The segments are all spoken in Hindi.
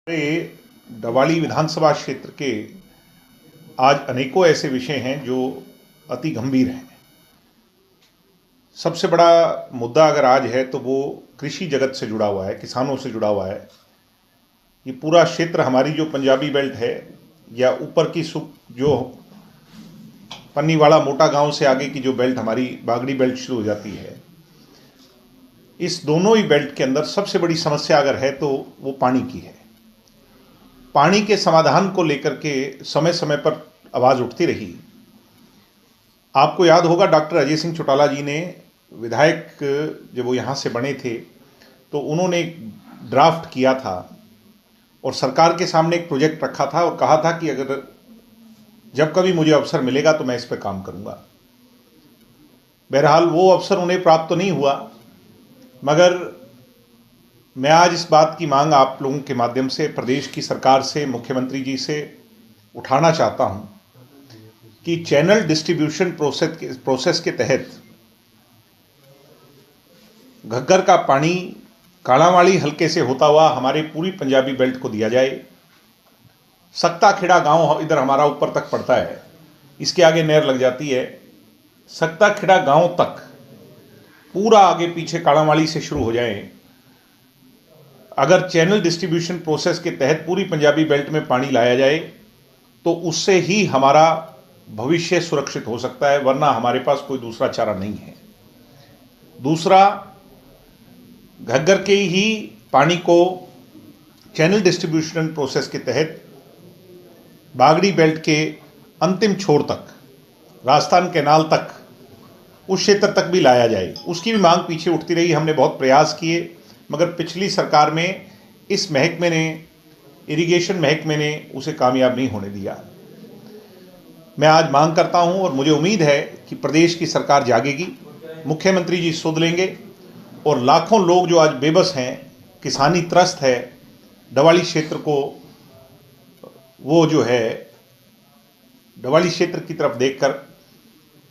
हमारे डवाली विधानसभा क्षेत्र के आज अनेकों ऐसे विषय हैं जो अति गंभीर हैं। सबसे बड़ा मुद्दा अगर आज है तो वो कृषि जगत से जुड़ा हुआ है, किसानों से जुड़ा हुआ है। ये पूरा क्षेत्र हमारी जो पंजाबी बेल्ट है या ऊपर की जो पन्नीवाड़ा मोटा गांव से आगे की जो बेल्ट हमारी बागड़ी बेल्ट शुरू हो जाती है, इस दोनों ही बेल्ट के अंदर सबसे बड़ी समस्या अगर है तो वो पानी की है। पानी के समाधान को लेकर के समय समय पर आवाज़ उठती रही। आपको याद होगा डॉक्टर अजय सिंह चौटाला जी ने विधायक जब वो यहाँ से बने थे तो उन्होंने एक ड्राफ्ट किया था और सरकार के सामने एक प्रोजेक्ट रखा था और कहा था कि अगर जब कभी मुझे अवसर मिलेगा तो मैं इस पर काम करूँगा। बहरहाल वो अवसर उन्हें प्राप्त तो नहीं हुआ, मगर मैं आज इस बात की मांग आप लोगों के माध्यम से प्रदेश की सरकार से, मुख्यमंत्री जी से उठाना चाहता हूं कि चैनल डिस्ट्रीब्यूशन प्रोसेस के तहत घग्गर का पानी कालावाड़ी हलके से होता हुआ हमारे पूरी पंजाबी बेल्ट को दिया जाए। सक्ता खेड़ा गांव इधर हमारा ऊपर तक पड़ता है, इसके आगे नहर लग जाती है। सक्ता खेड़ा गांव तक पूरा आगे पीछे कालावाड़ी से शुरू हो जाए। अगर चैनल डिस्ट्रीब्यूशन प्रोसेस के तहत पूरी पंजाबी बेल्ट में पानी लाया जाए तो उससे ही हमारा भविष्य सुरक्षित हो सकता है, वरना हमारे पास कोई दूसरा चारा नहीं है। दूसरा, घग्गर के ही पानी को चैनल डिस्ट्रीब्यूशन प्रोसेस के तहत बागड़ी बेल्ट के अंतिम छोर तक, राजस्थान कैनाल तक, उस क्षेत्र तक भी लाया जाए। उसकी भी मांग पीछे उठती रही। हमने बहुत प्रयास किए, मगर पिछली सरकार में इस महकमे ने, इरिगेशन महकमे ने उसे कामयाब नहीं होने दिया। मैं आज मांग करता हूं और मुझे उम्मीद है कि प्रदेश की सरकार जागेगी, मुख्यमंत्री जी सुध लेंगे और लाखों लोग जो आज बेबस हैं, किसानी त्रस्त है, डवाली क्षेत्र को वो जो है डवाली क्षेत्र की तरफ देखकर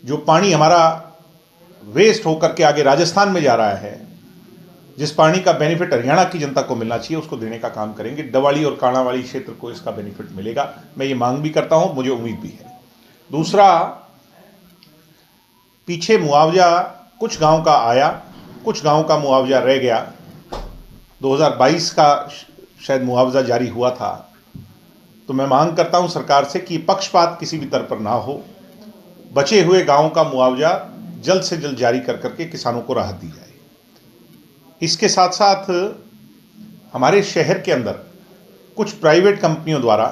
जो पानी हमारा वेस्ट होकर के आगे राजस्थान में जा रहा है, जिस पानी का बेनिफिट हरियाणा की जनता को मिलना चाहिए, उसको देने का काम करेंगे। डवाली और कालावाड़ी क्षेत्र को इसका बेनिफिट मिलेगा, मैं ये मांग भी करता हूं, मुझे उम्मीद भी है। दूसरा, पीछे मुआवजा कुछ गांव का आया, कुछ गांव का मुआवजा रह गया। 2022 का शायद मुआवजा जारी हुआ था। तो मैं मांग करता हूं सरकार से कि पक्षपात किसी भी तरह पर ना हो, बचे हुए गांव का मुआवजा जल्द से जल्द जारी कर करके किसानों को राहत दी जाए। इसके साथ साथ हमारे शहर के अंदर कुछ प्राइवेट कंपनियों द्वारा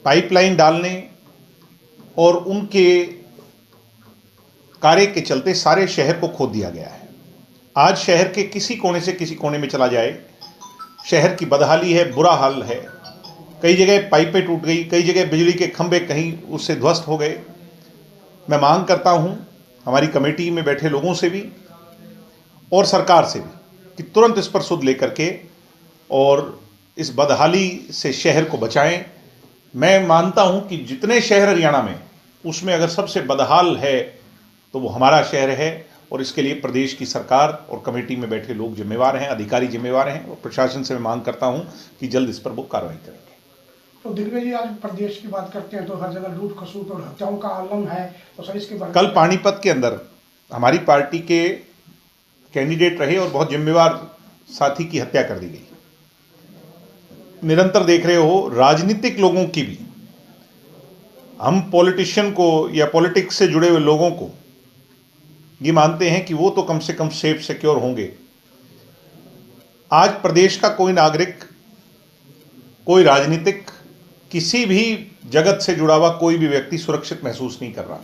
पाइपलाइन डालने और उनके कार्य के चलते सारे शहर को खोद दिया गया है। आज शहर के किसी कोने से किसी कोने में चला जाए, शहर की बदहाली है, बुरा हाल है। कई जगह पाइपें टूट गई, कई जगह बिजली के खंभे कहीं उससे ध्वस्त हो गए। मैं मांग करता हूं हमारी कमेटी में बैठे लोगों से भी और सरकार से भी कि तुरंत इस पर सुध लेकर के और इस बदहाली से शहर को बचाएं। मैं मानता हूं कि जितने शहर हरियाणा में, उसमें अगर सबसे बदहाल है तो वो हमारा शहर है, और इसके लिए प्रदेश की सरकार और कमेटी में बैठे लोग जिम्मेवार हैं, अधिकारी जिम्मेवार हैं, और प्रशासन से मैं मांग करता हूं कि जल्द इस पर वो कार्रवाई करेंगे। तो दिग्विजय जी, आज प्रदेश की बात करते हैं तो हर जगह लूट खसूट और हत्याओं का आलम है, तो सर इसके बारे में कल पानीपत के अंदर हमारी पार्टी के कैंडिडेट रहे और बहुत जिम्मेवार साथी की हत्या कर दी गई। निरंतर देख रहे हो राजनीतिक लोगों की भी, हम पॉलिटिशियन को या पॉलिटिक्स से जुड़े हुए लोगों को ये मानते हैं कि वो तो कम से कम सेफ सिक्योर होंगे। आज प्रदेश का कोई नागरिक, कोई राजनीतिक, किसी भी जगत से जुड़ा हुआ कोई भी व्यक्ति सुरक्षित महसूस नहीं कर रहा।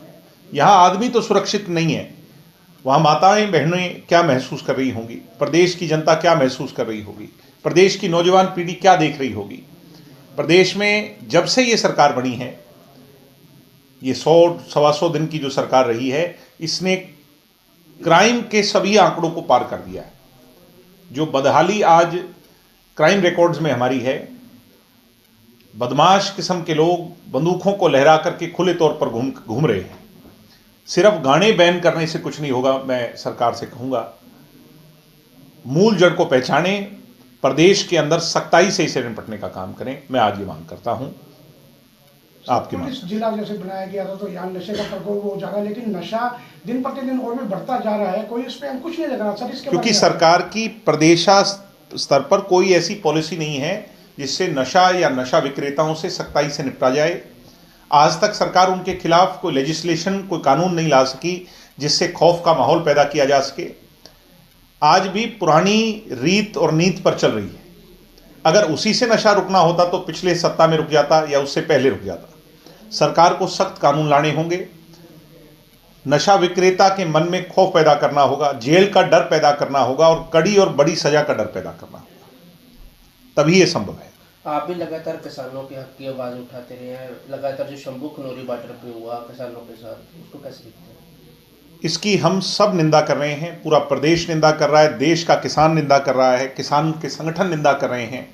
यहां आदमी तो सुरक्षित नहीं है, वहां माताएं बहनें क्या महसूस कर रही होंगी, प्रदेश की जनता क्या महसूस कर रही होगी, प्रदेश की नौजवान पीढ़ी क्या देख रही होगी। प्रदेश में जब से ये सरकार बनी है, ये 100-125 दिन की जो सरकार रही है, इसने क्राइम के सभी आंकड़ों को पार कर दिया है। जो बदहाली आज क्राइम रिकॉर्ड्स में हमारी है, बदमाश किस्म के लोग बंदूकों को लहरा करके खुले तौर पर घूम रहे हैं। सिर्फ गाने बैन करने से कुछ नहीं होगा। मैं सरकार से कहूंगा, मूल जड़ को पहचानें प्रदेश के अंदर सख्ताई से इसे निपटने का काम करें। मैं आज ये मांग करता हूं आपकी मांग। पुलिस जिला जैसे बनाया गया था तो यहाँ नशे का प्रकोप हो जा रहा है, लेकिन नशा दिन प्रतिदिन और भी बढ़ता जा रहा है, कोई इस पे अंकुश नहीं लग रहा सर। इसके क्योंकि सरकार की प्रदेशा स्तर पर कोई ऐसी पॉलिसी नहीं है जिससे नशा या नशा विक्रेताओं से सख्ताई से निपटा जाए। आज तक सरकार उनके खिलाफ कोई लेजिस्लेशन, कोई कानून नहीं ला सकी जिससे खौफ का माहौल पैदा किया जा सके। आज भी पुरानी रीत और नीति पर चल रही है। अगर उसी से नशा रुकना होता तो पिछले सत्ता में रुक जाता या उससे पहले रुक जाता। सरकार को सख्त कानून लाने होंगे, नशा विक्रेता के मन में खौफ पैदा करना होगा, जेल का डर पैदा करना होगा और कड़ी और बड़ी सजा का डर पैदा करना होगा, तभी ये संभव है। आप भी लगातार किसानों के हक की आवाज उठाते रहे हैं, लगातार जो शंभू खनौरी बॉर्डर पे हुआ किसानों के साथ, उसको कैसे देखते हैं? इसकी हम सब निंदा कर रहे हैं, पूरा प्रदेश निंदा कर रहा है, देश का किसान निंदा कर रहा है, किसान के संगठन निंदा कर रहे हैं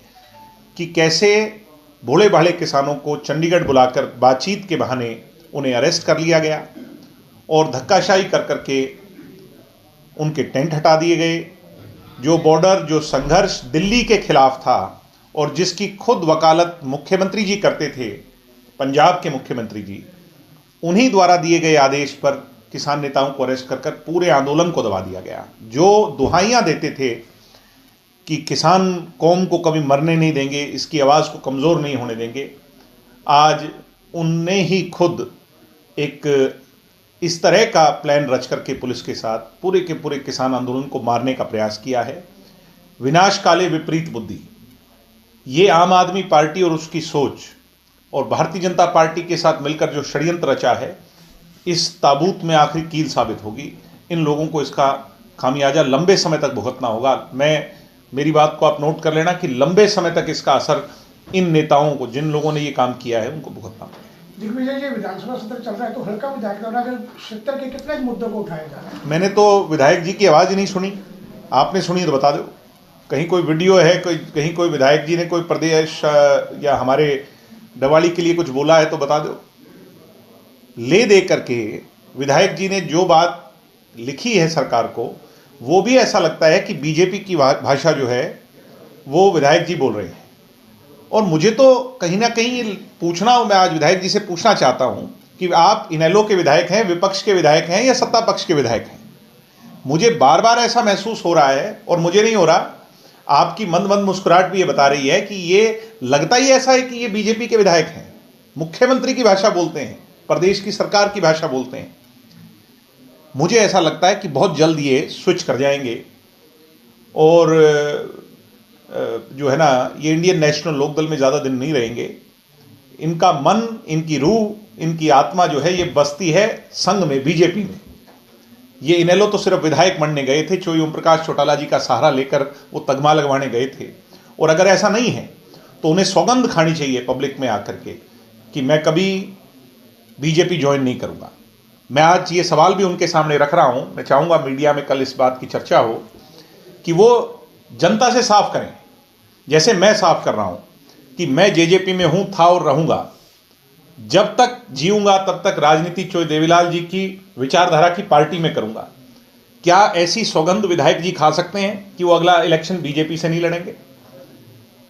कि कैसे भोले भाले किसानों को चंडीगढ़ बुलाकर बातचीत के बहाने उन्हें अरेस्ट कर लिया गया और धक्काशाही कर करके उनके टेंट हटा दिए गए। जो बॉर्डर, जो संघर्ष दिल्ली के खिलाफ था और जिसकी खुद वकालत मुख्यमंत्री जी करते थे, पंजाब के मुख्यमंत्री जी, उन्हीं द्वारा दिए गए आदेश पर किसान नेताओं को अरेस्ट कर पूरे आंदोलन को दबा दिया गया। जो दुहाइयां देते थे कि किसान कौम को कभी मरने नहीं देंगे, इसकी आवाज़ को कमज़ोर नहीं होने देंगे, आज उनने ही खुद एक इस तरह का प्लान रच करके पुलिस के साथ पूरे के पूरे किसान आंदोलन को मारने का प्रयास किया है। विनाश काले विपरीत बुद्धि, ये आम आदमी पार्टी और उसकी सोच और भारतीय जनता पार्टी के साथ मिलकर जो षड्यंत्र रचा है, इस ताबूत में आखिरी कील साबित होगी। इन लोगों को इसका खामियाजा लंबे समय तक भुगतना होगा। मेरी बात को आप नोट कर लेना कि लंबे समय तक इसका असर इन नेताओं को, जिन लोगों ने ये काम किया है, उनको भुगतना होगा। दिग्विजय जी, विधानसभा सत्र चल रहा है तो हल्का विधायक द्वारा क्षेत्र के कितने मुद्दों को उठाया जा रहा है? मैंने तो विधायक जी की आवाज़ ही नहीं सुनी। आपने सुनी तो बता दो, कहीं कोई वीडियो है, कहीं कोई विधायक जी ने कोई प्रदेश या हमारे दिवाली के लिए कुछ बोला है तो बता दो। ले दे करके विधायक जी ने जो बात लिखी है सरकार को, वो भी ऐसा लगता है कि बीजेपी की भाषा जो है वो विधायक जी बोल रहे हैं। और मुझे तो कहीं ना कहीं पूछना, मैं आज विधायक जी से पूछना चाहता हूं कि आप इनेलो के विधायक हैं, विपक्ष के विधायक हैं या सत्ता पक्ष के विधायक हैं? मुझे बार बार ऐसा महसूस हो रहा है, और मुझे नहीं हो रहा, आपकी मंद मंद मुस्कुराहट भी ये बता रही है कि ये लगता ही ऐसा है कि ये बीजेपी के विधायक हैं, मुख्यमंत्री की भाषा बोलते हैं, प्रदेश की सरकार की भाषा बोलते हैं। मुझे ऐसा लगता है कि बहुत जल्द ये स्विच कर जाएंगे और जो है ना, ये इंडियन नेशनल लोकदल में ज़्यादा दिन नहीं रहेंगे। इनका मन, इनकी रूह, इनकी आत्मा जो है ये बसती है संघ में, बीजेपी में। ये इनेलो तो सिर्फ विधायक बनने गए थे, चोई ओम प्रकाश चौटाला जी का सहारा लेकर वो तगमा लगवाने गए थे। और अगर ऐसा नहीं है तो उन्हें सौगंध खानी चाहिए पब्लिक में आकर के कि मैं कभी बीजेपी ज्वाइन नहीं करूँगा। मैं आज ये सवाल भी उनके सामने रख रहा हूँ। मैं चाहूँगा मीडिया में कल इस बात की चर्चा हो कि वो जनता से साफ करें, जैसे मैं साफ कर रहा हूँ कि मैं जेजेपी में हूँ, था और रहूँगा। जब तक जीऊँगा तब तक राजनीति चोई देवीलाल जी की विचारधारा की पार्टी में करूँगा। क्या ऐसी सौगंध विधायक जी खा सकते हैं कि वो अगला इलेक्शन बीजेपी से नहीं लड़ेंगे?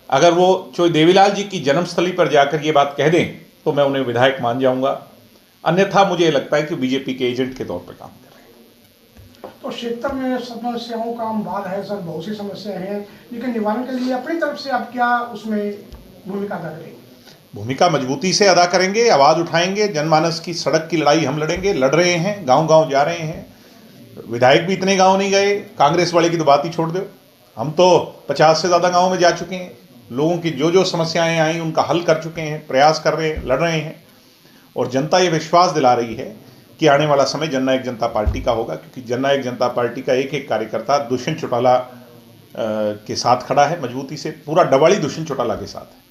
अगर वो चोई देवीलाल जी की जन्मस्थली पर जाकर ये बात कह दें तो मैं उन्हें विधायक मान जाऊँगा, अन्यथा मुझे लगता है कि बीजेपी के एजेंट के तौर पर काम कर रहे हैं। तो क्षेत्र में समस्याओं का अंबार है सर, बहुत सी समस्याएं हैं, लेकिन निवारण के लिए अपनी तरफ से आप क्या उसमें भूमिका अदा करेंगे? भूमिका मजबूती से अदा करेंगे, आवाज़ उठाएंगे, जनमानस की सड़क की लड़ाई हम लड़ेंगे, लड़ रहे हैं, गांव-गांव जा रहे हैं। विधायक भी इतने गांव नहीं गए, कांग्रेस वाले की तो बात ही छोड़ दो। हम तो 50 से ज़्यादा गाँव में जा चुके हैं, लोगों की जो जो समस्याएं आई उनका हल कर चुके हैं, प्रयास कर रहे हैं, लड़ रहे हैं। और जनता ये विश्वास दिला रही है कि आने वाला समय जननायक जनता पार्टी का होगा, क्योंकि जननायक जनता पार्टी का एक एक कार्यकर्ता दुष्यंत चौटाला के साथ खड़ा है मजबूती से। पूरा डवाली दुष्यंत चौटाला के साथ है।